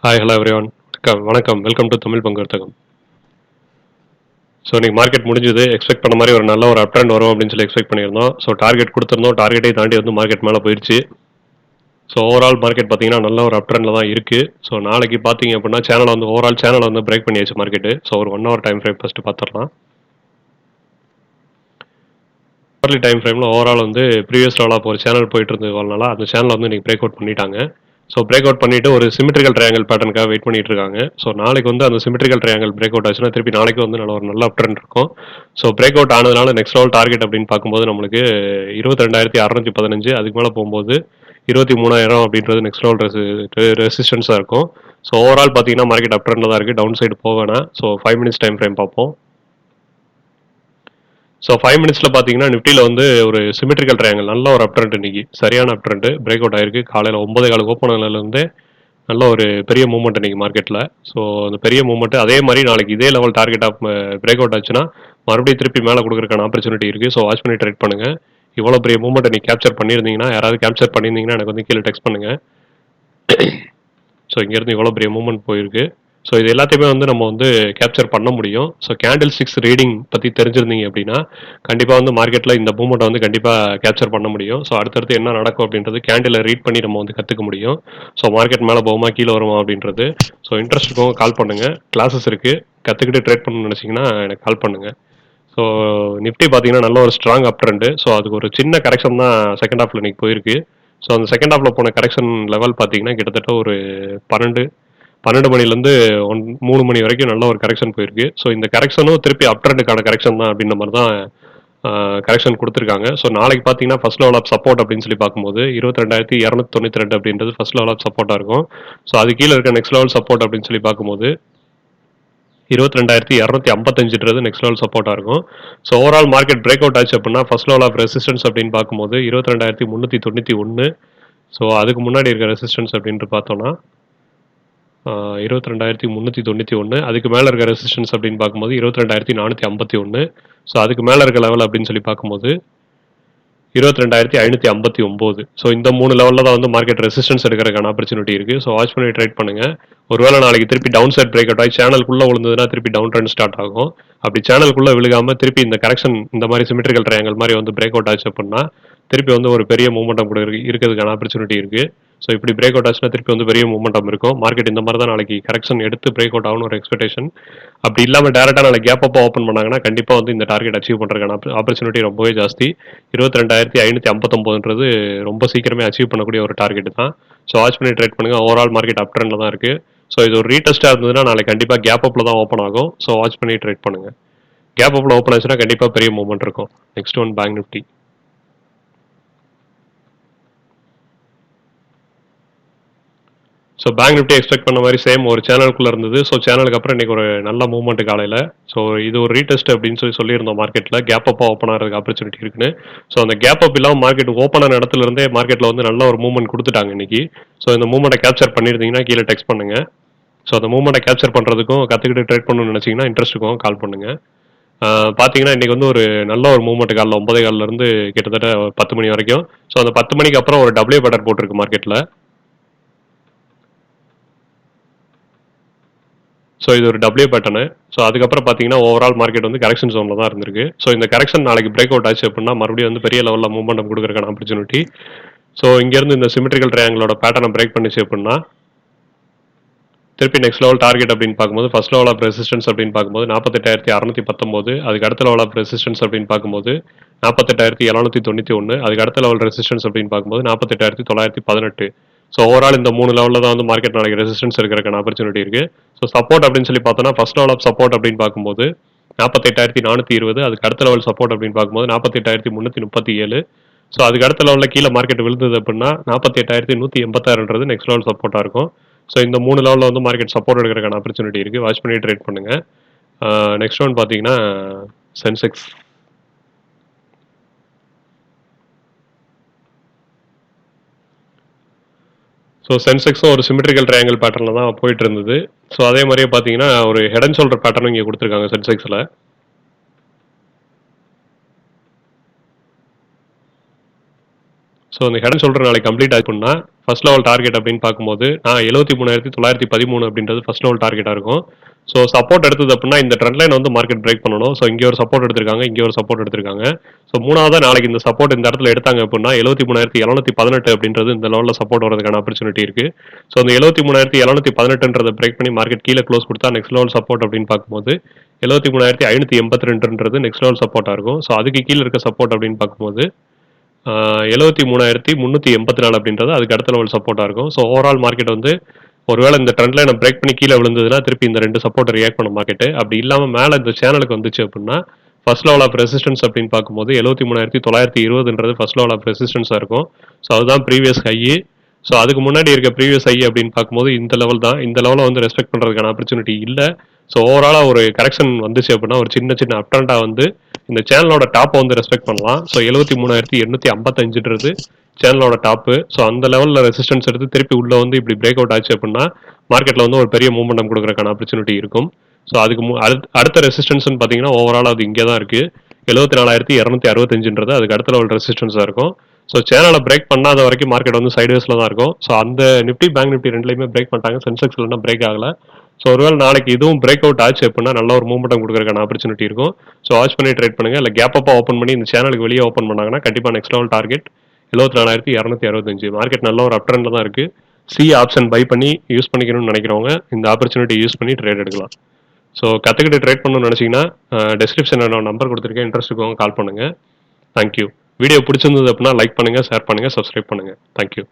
Hi hello everyone. வணக்கம். Welcome to Tamil பங்கு வர்த்தகம். ஸோ இன்னைக்கு மார்க்கெட் முடிஞ்சது. எக்ஸ்பெக்ட் பண்ண மாதிரி ஒரு நல்ல ஒரு அப் ட்ரெண்ட் வரும் அப்படின்னு சொல்லி எக்ஸ்பெக்ட் பண்ணியிருந்தோம். ஸோ டார்கெட் கொடுத்துருந்தோம். டார்கெட்டை தாண்டி வந்து மார்க்கெட் மேலே போயிடுச்சு. ஸோ ஓவரால் மார்க்கெட் பார்த்தீங்கன்னா நல்ல ஒரு அப் ட்ரெண்டில் தான் இருக்குது. ஸோ நாளைக்கு பார்த்தீங்க அப்படின்னா சேனலை வந்து ஓவரால் சேனலை வந்து பிரேக் பண்ணியாச்சு மார்க்கெட்டு. ஸோ ஒரு 1 hour டைம் ஃப்ரேம் ஃபஸ்ட்டு பார்த்துடலாம். ஹவர்லி டைம் ஃப்ரேமில் ஓவரால் வந்து ப்ரீவியஸ் லெவலாக ஒரு சேனல் போயிட்டு இருந்ததுனால அந்த சேனலை வந்து இன்னைக்கு பிரேக் அவுட் பண்ணிட்டாங்க. ஸோ பிரேக் அவுட் பண்ணிட்டு ஒரு சிமெட்ரிக்கல் ட்ரையாங்கல் பேட்டர்னுக்காக வெயிட் பண்ணிட்டு இருக்காங்க. ஸோ நாளைக்கு வந்து அந்த சிமெட்ரிக்கல் ட்ரையாங்கல் பிரேக் அவுட் ஆச்சுன்னா திருப்பி நாளைக்கு வந்து நல்ல அப் ட்ரெண்ட் இருக்கும். ஸோ பிரேக் அவுட் ஆனதுனால நெக்ஸ்ட் லெவல் டார்கெட் அப்படின்னு பார்க்கும்போது நம்மளுக்கு 22,615, அதுக்கு மேலே போகும்போது 23,000 அப்படின்றது நெக்ஸ்ட் லெவல் ரெசிஸ்டன்ஸாக இருக்கும். ஸோ ஓவரால் பார்த்தீங்கன்னா மார்க்கெட் அப் ட்ரெண்டில் தான் இருக்குது. டவுன் சைடு போவேனா. ஸோ 5 minutes டைம் ஃப்ரேம் பார்ப்போம். ஸோ 5 minutesல பார்த்தீங்கன்னா நிஃப்டியில் வந்து ஒரு சிமெட்ரிக்கல் ட்ரையாங்கல் நல்ல ஒரு அப் ட்ரெண்ட் இன்னைக்கு சரியான அப் ட்ரெண்ட் பிரேக் அவுட் ஆயிருக்கு. காலையில் 9:15 ஓப்பன் ஆனதுலேருந்து நல்ல ஒரு பெரிய மூவ்மெண்ட் இன்னைக்கு மார்க்கெட்டில். ஸோ அந்த பெரிய மூவ்மெண்ட் அதே மாதிரி நாளைக்கு இதே level target of break out ஆச்சுன்னா மறுபடியும் திருப்பி மேலே கொடுக்குறக்கான ஆப்பர்ச்சுனிட்டி இருக்குது. ஸோ வாட்ச் பண்ணி ட்ரேட் பண்ணுங்கள். இவ்வளோ பெரிய மூவ்மெண்ட் நீங்கள் கேப்சர் பண்ணியிருந்தீங்கன்னா, யாராவது கேப்சர் பண்ணியிருந்தீங்கன்னா எனக்கு வந்து கீழே டெக்ஸ்ட் பண்ணுங்கள். ஸோ இங்கேருந்து இவ்வளோ பெரிய மூவ்மெண்ட் போயிருக்கு. ஸோ இது எல்லாத்தையுமே வந்து நம்ம வந்து கேப்சர் பண்ண முடியும். ஸோ கேண்டில் ஸ்டிக்ஸ் ரீடிங் பற்றி தெரிஞ்சிருந்தீங்க அப்படின்னா கண்டிப்பாக வந்து மார்க்கெட்டில் இந்த மூவ்மெண்ட்டை வந்து கண்டிப்பாக கேப்சர் பண்ண முடியும். ஸோ அடுத்தடுத்து என்ன நடக்கும் அப்படின்றது கேண்டிலை ரீட் பண்ணி நம்ம வந்து கற்றுக்க முடியும். ஸோ மார்க்கெட் மேலே போகுமா கீழே வருமா அப்படின்றது. ஸோ இன்ட்ரெஸ்ட் இருக்கவங்க கால் பண்ணுங்கள். கிளாஸஸ் இருக்குது. கற்றுக்கிட்டு ட்ரேட் பண்ணணும்னு நினச்சிங்கன்னா எனக்கு கால் பண்ணுங்கள். ஸோ நிஃப்டி பார்த்தீங்கன்னா நல்ல ஒரு ஸ்ட்ராங் அப் ட்ரெண்டு. ஸோ அதுக்கு ஒரு சின்ன கரெக்ஷன் தான் செகண்ட் ஹாஃபில் இன்னைக்கு போயிருக்கு. ஸோ அந்த செகண்ட் ஹாஃபில் போன கரெக்ஷன் லெவல் பார்த்தீங்கன்னா கிட்டத்தட்ட ஒரு 12 மணிலேருந்து 3 மணி வரைக்கும் நல்ல ஒரு கரெக்ஷன் போயிருக்கு. ஸோ இந்த கரெக்ஷனும் திருப்பி அப் ட்ரெண்டுக்கான கரெக்ஷன் தான் அப்படின்ற மாதிரி தான் கரெக்ஷன் கொடுத்துருக்காங்க. ஸோ நாளைக்கு பார்த்தீங்கன்னா ஃபர்ஸ்ட் லெவல் ஆஃப் சப்போர்ட் அப்படின்னு சொல்லி பார்க்கும்போது 22,292 அப்படின்றது ஃபர்ஸ்ட் லெவல் ஆஃப் சப்போர்ட்டாக இருக்கும். ஸோ அது கீழே இருக்க நெக்ஸ்ட் லெவல் சப்போர்ட் அப்படின்னு சொல்லி பார்க்கும்போது 22,255ன்றது நெக்ஸ்ட் லெவல் சப்போர்ட்டாக இருக்கும். So overall market break out ஆச்சு அப்படின்னா ஃபர்ஸ்ட் லெவல் ஆஃப் ரெசிஸ்டன்ஸ் அப்படின்னு பார்க்கும்போது 22,391. ஸோ அதுக்கு முன்னாடி இருக்க ரெசிஸ்டன்ஸ் அப்படின்ட்டு பார்த்தோம்னா 22,391. அதுக்கு மேலே இருக்க ரெசிஸ்டன்ஸ் அப்படின்னு பார்க்கும்போது 22,451. ஸோ அதுக்கு மேலே இருக்க லெவல் அப்படின்னு சொல்லி பார்க்கும்போது 22,559. ஸோ இந்த 3 லெவலில் தான் வந்து மார்க்கெட் ரெசிஸ்டன்ஸ் எடுக்கிறதுக்கான ஆப்பர்ச்சுனிட்டி இருக்குது. ஸோ வாட்ச் பண்ணி ட்ரேட் பண்ணுங்கள். ஒருவேளை நாளைக்கு திருப்பி டவுன் சைட் பிரேக் அவுட் ஆகி சேனலுக்குள்ளே விழுந்ததுன்னா திருப்பி டவுன் ட்ரெண்ட் ஸ்டார்ட் ஆகும். அப்படி சேனலுக்குள்ளே விழுகாமல் திருப்பி இந்த கரெக்ஷன் இந்த மாதிரி சிமெட்ரிக்கல் ட்ரையாங்கல் மாதிரி வந்து பிரேக் அவுட் ஆச்சு அப்படின்னா திருப்பி வந்து ஒரு பெரிய மூவ்மெண்டம் கூட இருக்கிறதுக்கான ஆப்பர்ச்சுனிட்டி இருக்குது. ஸோ இப்படி பிரேக் அவுட் ஆச்சுன்னா திருப்பி வந்து பெரிய மூவ்மெண்டம் இருக்கும். மார்க்கெட் இந்த மாதிரி தான் நாளைக்கு கரெக்ஷன் எடுத்து பிரேக் அவுட் ஆகணும் ஒரு எக்ஸ்பெக்டேஷன். அப்படி இல்லாமல் டேரெக்டாக நாளைக்கு கேப் அப்போ ஓப்பன் பண்ணாங்கன்னா கண்டிப்பாக வந்து இந்த டார்கெட் அச்சீவ் பண்ணுறதுக்கான ஆப்பர்ச்சுனிட்டி ரொம்பவே ஜாஸ்தி. 22,559ன்றது ரொம்ப சீக்கிரமே அச்சீவ் பண்ணக்கூடிய ஒரு டார்கெட் தான். ஸோ வாட்ச் பண்ணி ட்ரேட் பண்ணுங்கள். ஓவரால் மார்க்கெட் அப் ட்ரெண்டில் தான் இருக்குது. ஸோ இது ஒரு ரீடெஸ்ட்டாக இருந்ததுன்னா நாளைக்கு கண்டிப்பாக கேப் அப்பில் தான் ஓப்பன் ஆகும். ஸோ வாட்ச் பண்ணி ட்ரேட் பண்ணுங்கள். கேப் அப்பில் ஓப்பன் ஆச்சுன்னா கண்டிப்பாக பெரிய மூவ்மெண்ட் இருக்கும். Next one bank Nifty. So bank Nifty expect பண்ண மாதிரி சேம் ஒரு சேனலுக்குள்ளே இருந்தது. ஸோ சேனலுக்கு அப்புறம் இன்றைக்கி ஒரு நல்ல மூவ்மெண்ட் காலையில். ஸோ இது ஒரு ரீடெஸ்ட் அப்படின்னு சொல்லியிருந்தோம் மார்க்கெட்டில் கேப் அப்பாக ஓப்பன் ஆகிறதுக்கு ஆப்பர்ச்சுனிட்டி இருக்குன்னு. ஸோ அந்த கேப் அப் இல்லாமல் மார்க்கெட் ஓப்பன் ஆன இடத்துல இருந்தே மார்க்கெட்டில் வந்து நல்ல ஒரு மூவ்மெண்ட் கொடுத்துட்டாங்க இன்னைக்கு. ஸோ இந்த மூவ்மெண்ட்டை கேப்சர் பண்ணியிருந்தீங்கன்னா கீழே டெக்ஸ்ட் பண்ணுங்கள். ஸோ அந்த மூவ்மெண்ட்டை கேப்சர் பண்ணுறதுக்கும் கற்றுக்கிட்டு ட்ரேட் பண்ணணும்னு நினச்சிங்கன்னா இன்ட்ரெஸ்ட் இருக்கும் கால் பண்ணுங்கள். பார்த்தீங்கன்னா இன்றைக்கி வந்து ஒரு நல்ல ஒரு மூவ்மெண்ட் காலைல 9:15 கிட்டத்தட்ட 10 மணி வரைக்கும். ஸோ அந்த 10 மணிக்கு அப்புறம் ஒரு டபிள்யூ பேட்டர் போட்டிருக்கு மார்க்கெட்டில். ஸோ இது ஒரு டபிள்யூ பேட்டர்னு. ஸோ அதுக்கப்புறம் பார்த்தீங்கன்னா ஓவரால் மார்க்கெட் வந்து கரெக்ஷன் ஜோனில் தான் இருந்திருக்கு. ஸோ இந்த கரெக்ஷன் நாளைக்கு பிரேக் அவுட் ஆச்சு அப்படின்னா மறுபடியும் வந்து பெரிய லெவலில் மூவ்மெண்ட் கொடுக்குறக்கான ஆப்பர்ச்சுனிட்டி. ஸோ இங்கேருந்து இந்த சிமெட்ரிக்கல் ட்ரையாங்கிளோட பேட்டர்னை பிரேக் பண்ணிச்சு அப்படின்னா திருப்பி நெக்ஸ்ட் லெவல் டார்கெட் அப்படின்னு பார்க்கும்போது ஃபர்ஸ்ட் லெவல் ஆஃப் ரெசிஸ்டன்ஸ் அப்படின்னு பார்க்கும்போது 48,619. அதுக்கு அடுத்த லெவல் ஆஃப் ரெசிஸ்டன்ஸ் அப்படின்னு பார்க்கும்போது 48,791. அதுக்கு அடுத்த லெவல் ரெசிஸ்டன்ஸ் அப்படின்னு பார்க்கும்போது 48,918. ஸோ ஓவரால் இந்த 3 லெவலில் தான் வந்து மார்க்கெட் நாளைக்கு ரெசிஸ்டன்ஸ் இருக்கிறதுக்கான ஆப்பர்ச்சுனிட்டி இருக்குது. ஸோ சப்போர்ட் அப்படின்னு சொல்லி பார்த்தோன்னா ஃபர்ஸ்ட் லெவல் ஆஃப் சப்போர்ட் அப்படின்னு பார்க்கும்போது 48,420. அதுக்கு அடுத்த லெவல் சப்போர்ட் அப்படின்னு பார்க்கும்போது 48,337. ஸோ அதுக்கு அடுத்த லெவலில் கீழே மார்க்கெட் விழுந்தது அப்படின்னா 48,186ன்றது நெக்ஸ்ட் லெவல் சப்போர்ட்டாக இருக்கும். ஸோ இந்த 3 லெவலில் வந்து மார்க்கெட் சப்போர்ட் எடுக்கிறதுக்கான ஆப்பர்ச்சுனிட்டி இருக்குது. வாட்ச் பண்ணி ட்ரேட் பண்ணுங்கள். நெக்ஸ்ட் ஒன் பார்த்தீங்கன்னா சென்செக்ஸ். ஸோ சென்செக்ஸும் ஒரு சிமெட்ரிக்கல் ட்ரையாங்கிள் பேட்டர்னில் தான் போயிட்டு இருந்தது. ஸோ அதே மாதிரியே பார்த்தீங்கன்னா ஒரு ஹெட் அண்ட் ஷோல்டர் பேட்டர்னும் இங்கே கொடுத்துருக்காங்க சென்செக்ஸில். ஸோ இந்த ஹெடன் ஷோல்டர் நாளைக்கு கம்ப்ளீட் ஆகும்னா ஃபர்ஸ்ட் லெவல் டார்கெட் அப்படின்னு பார்க்கும்போது நான் 73,913 அப்படின்றது ஃபர்ஸ்ட் லெவல் டார்கெட்டாக இருக்கும். ஸோ சப்போர்ட் எடுத்தது அப்படின்னா இந்த ட்ரெண்ட் லைன் வந்து மார்க்கெட் பிரேக் பண்ணணும். ஸோ இங்கே ஒரு சப்போர்ட் எடுத்திருக்காங்க, இங்கே ஒரு சப்போர்ட் எடுத்திருக்காங்க. ஸோ மூணாவது நாளைக்கு இந்த சப்போர்ட் இந்த இடத்துல எடுத்தாங்க அப்படின்னா 73,718 அப்படின்றது இந்த லெவலில் சப்போர்ட் வரதுக்கான ஆப்பர்ச்சுனிட்டி இருக்கு. ஸோ அந்த 73,718 பிரேக் பண்ணி மார்க்கெட் கீழே க்ளோஸ் கொடுத்தா நெக்ஸ்ட் லெவல் சப்போர்ட் அப்படின்னு பார்க்கும்போது 73,582 நெக்ஸ்ட் லெவல் சப்போர்ட்டாக இருக்கும். ஸோ அதுக்கு கீழே இருக்க சப்போர்ட் அப்படின்னு பார்க்கும்போது 73,384 அப்படின்றது அதுக்கு அடுத்த லெவல் சப்போர்ட்டாக இருக்கும். ஸோ ஓவரால் மார்க்கெட் வந்து ஒருவேளை இந்த ட்ரெண்ட் லைனை பிரேக் பண்ணி கீழே விழுந்ததுன்னா திருப்பி இந்த ரெண்டு சப்போர்ட் ரியாக்ட் பண்ண மார்க்கெட்டு. அப்படி இல்லாமல் மேலே இந்த சேனலுக்கு வந்துச்சு அப்படின்னா ஃபர்ஸ்ட் லெவல் ஆஃப் ரெசிஸ்டன்ஸ் அப்படின்னு பார்க்கும்போது 73,920 ஃபர்ஸ்ட் லெவல் ஆஃப் ரெசிஸ்டன்ஸாக இருக்கும். ஸோ அதுதான் ப்ரீவியஸ் ஹை. ஸோ அதுக்கு முன்னாடி இருக்க ப்ரீவியஸ் ஹை அப்படின்னு பார்க்கும்போது இந்த லெவல் தான். இந்த லெவலை வந்து ரெஸ்பெக்ட் பண்ணுறதுக்கான ஆப்பர்ச்சுனிட்டி இல்லை. ஸோ ஓவராலாக ஒரு கரெக்ஷன் வந்துச்சு அப்படின்னா ஒரு சின்ன சின்ன அப்டண்டாக வந்து இந்த சேனலோட டாப்பை வந்து ரெஸ்பெக்ட் பண்ணலாம். ஸோ 73,855 சேனலோட டாப்பு. ஸோ அந்த லெவலில் ரெசிஸ்டன்ஸ் எடுத்து திருப்பி உள்ள வந்து இப்படி பிரேக் அவுட் ஆச்சு அப்படின்னா மார்க்கெட்டில் வந்து ஒரு பெரிய மூவ்மெண்டம் கொடுக்குறக்கான ஆப்பர்ச்சுனிட்டி இருக்கும். ஸோ அதுக்கு அடுத்த ரெசிஸ்டன்ஸ்னு பார்த்தீங்கன்னா ஓவரால் அது இங்கே தான் இருக்குது. 74,265 அதுக்கு அடுத்த லெவல் ரெசிஸ்டன்ஸாக இருக்கும். ஸோ சேனலை பிரேக் பண்ணாத வரைக்கும் மார்க்கெட் வந்து சைட்வேஸில் தான் இருக்கும். ஸோ அந்த நிஃப்டி பேங்க் நிஃப்டி ரெண்டுலையுமே பிரேக் பண்ணிட்டாங்க. சென்செக்ஸ்ல என்ன பிரேக் ஆகலை. ஸோ ஒருவேளை நாளைக்கு இதுவும் பிரேக் அவுட் ஆச்சு அப்படின்னா நல்ல ஒரு மூவ்மெண்டம் கொடுக்குறதுக்கான ஆப்பர்ச்சுனிட்டி இருக்கும். ஸோ வாட்ச் பண்ணி ட்ரேட் பண்ணுங்க. இல்லை கேப் அப்பா ஓப்பன் பண்ணி இந்த சேனலுக்கு வெளியே ஓப்பன் பண்ணாங்கன்னா கண்டிப்பாக நெக்ஸ்ட் லெவல் டார்கெட் 74,265. மார்க்கெட் நல்ல ஒரு அப் ட்ரெண்ட்ல தான் இருக்கு. சி ஆப்ஷன் பை பண்ணி யூஸ் பண்ணிக்கணும்னு நினைக்கிறவங்க இந்த ஆப்பர்ச்சுனிட்டி யூஸ் பண்ணி ட்ரேட் எடுக்கலாம். ஸோ கற்றுக்கிட்டு ட்ரேட் பண்ணணும்னு நினச்சிங்கன்னா டிஸ்கிரிப்ஷனில் நான் நம்பர் கொடுத்துருக்கேன். இன்ட்ரெஸ்ட் இருக்கவங்க கால் பண்ணுங்கள். தேங்க்யூ. வீடியோ பிடிச்சிருந்தது அப்படின்னா லைக் பண்ணுங்கள், ஷேர் பண்ணுங்கள், சப்ஸ்கிரைப் பண்ணுங்கள். தேங்க்யூ.